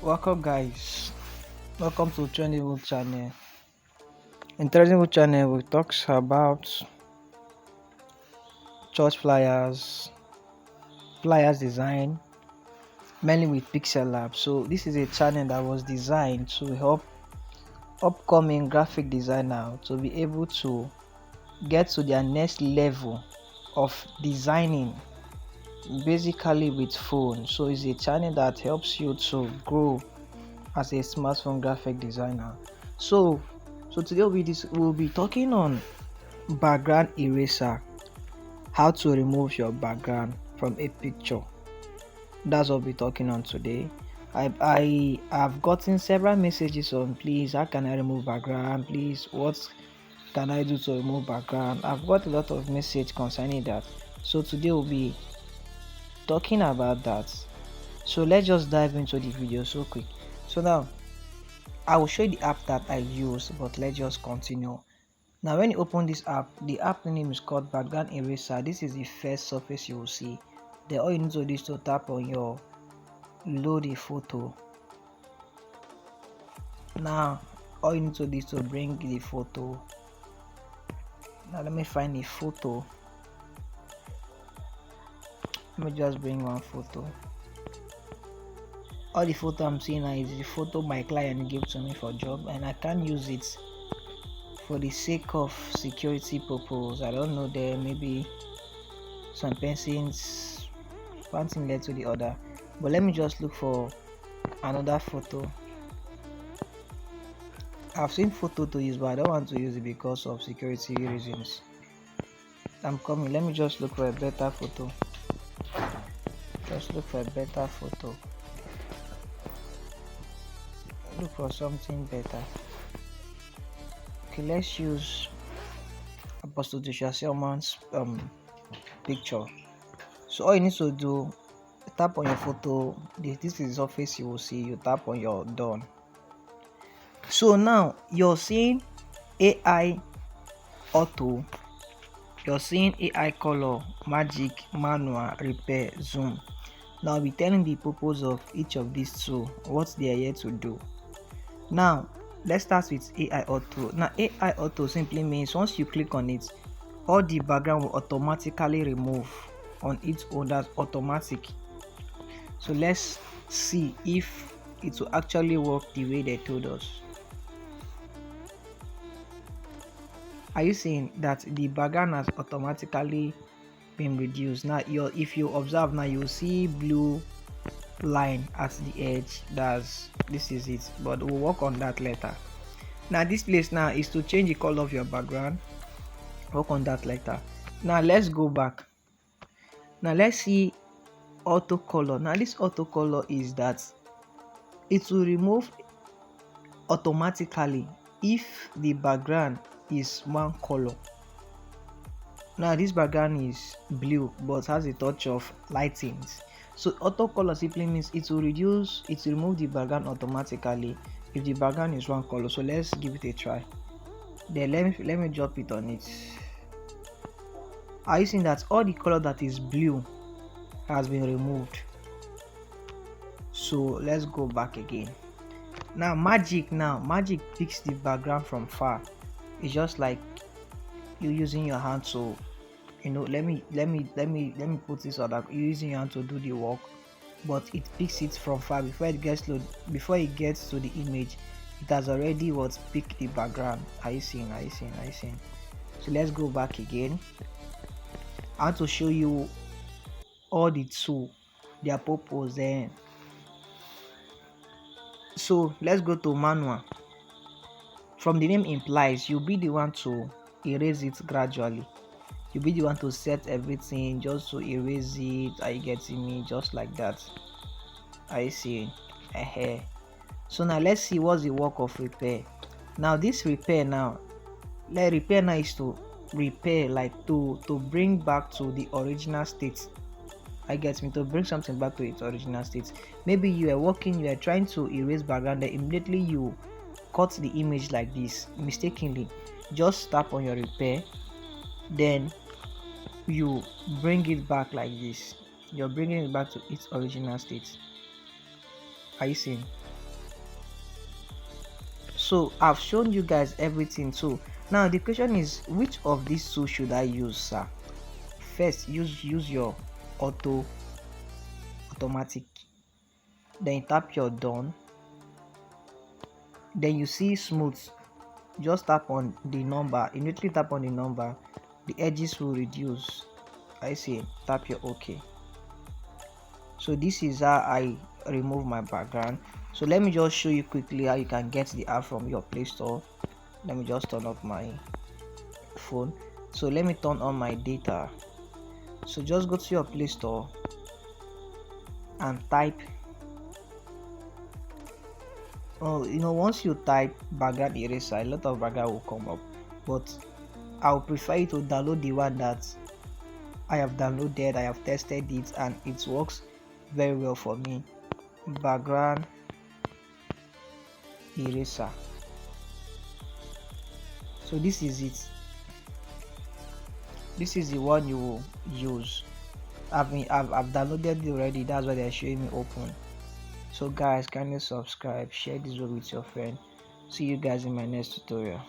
Welcome guys, welcome to Trendy channel. In Trendy channel we talk about church flyers design, mainly with Pixellab. So this is a channel that was designed to help upcoming graphic designer to be able to get to their next level of designing, basically with phone. So it's a channel that helps you to grow as a smartphone graphic designer. So today we'll be talking on background eraser, how to remove your background from a picture. That's what we'll be talking on today. I have gotten several messages on, please, how can I remove background, please, what can I do to remove background. I've got a lot of message concerning that, so today we'll be talking about that. So let's just dive into the video so quick. So now I will show you the app that I use, but let's just continue. Now when you open this app, the app name is called background eraser. This is the first surface you will see. Then all you need to do is to tap on your load a photo. Now all you need to do is to bring the photo. Now let me find a photo. Let me just bring one photo. All the photo I'm seeing now is the photo my client gave to me for job, and I can't use it for the sake of security purpose. I don't know, there maybe some persons one thing led to the other, but let me just look for another photo. I've seen photo to use, but I don't want to use it because of security reasons. I'm coming. Let me just look for a better photo. Look for something better. Okay, let's use Apostle Joshua Selman's picture. So all you need to do, tap on your photo. This is the surface you will see. You tap on your done. So now you're seeing AI auto, you're seeing AI color, magic, manual, repair, zoom. Now I'll be telling the purpose of each of these two, what they are here to do. Now let's start with AI auto. Now AI auto simply means once you click on it, all the background will automatically remove on its own. That's automatic. So let's see if it will actually work the way they told us. Are you seeing that the background has automatically been reduced? Now if you observe, now you see blue line at the edge. This is it, but we'll work on that later. Now this place now is to change the color of your background. Work on that later. Now let's go back. Now let's see auto color. Now this auto color is that it will remove automatically if the background is one color. Now this background is blue but has a touch of lightings. So auto color simply means it will remove the background automatically if the background is one color. So let's give it a try. Then let me drop it on it. Are you seeing that all the color that is blue has been removed? So let's go back again. Now magic picks the background from far. It's just like you using your hand to, let me put this other, you using your hand to do the work, but it picks it from far before it gets to the image. It has already picked the background. Are you seeing? So let's go back again. I want to show you all the two, their purpose then. So let's go to manual. From the name implies, you'll be the one to erase it gradually. You'll be the one to set everything just to erase it. Are you getting me? Just like that. I see. So now let's see what's the work of repair. Now this repair now, is to repair, like to bring back to the original state. I get me, to bring something back to its original state. Maybe you are trying to erase background, then immediately you cut the image like this mistakenly. Just tap on your repair, then you bring it back like this. You're bringing it back to its original state. Are you seeing? So I've shown you guys everything. So now the question is, which of these two should I use, sir? First, use your automatic, then tap your done, then you see smooth. Just tap on the number, immediately tap on the number, the edges will reduce. I see, tap your OK. So this is how I remove my background. So let me just show you quickly how you can get the app from your Play Store. Let me just turn up my phone. So let me turn on my data. So just go to your Play Store and type, once you type background eraser, a lot of background will come up, but I'll prefer you to download the one that I have downloaded. I have tested it and it works very well for me. Background eraser. So this is it. This is the one you will use. I've downloaded it already. That's why they're showing me open. So guys, kindly subscribe, share this video with your friend. See you guys in my next tutorial.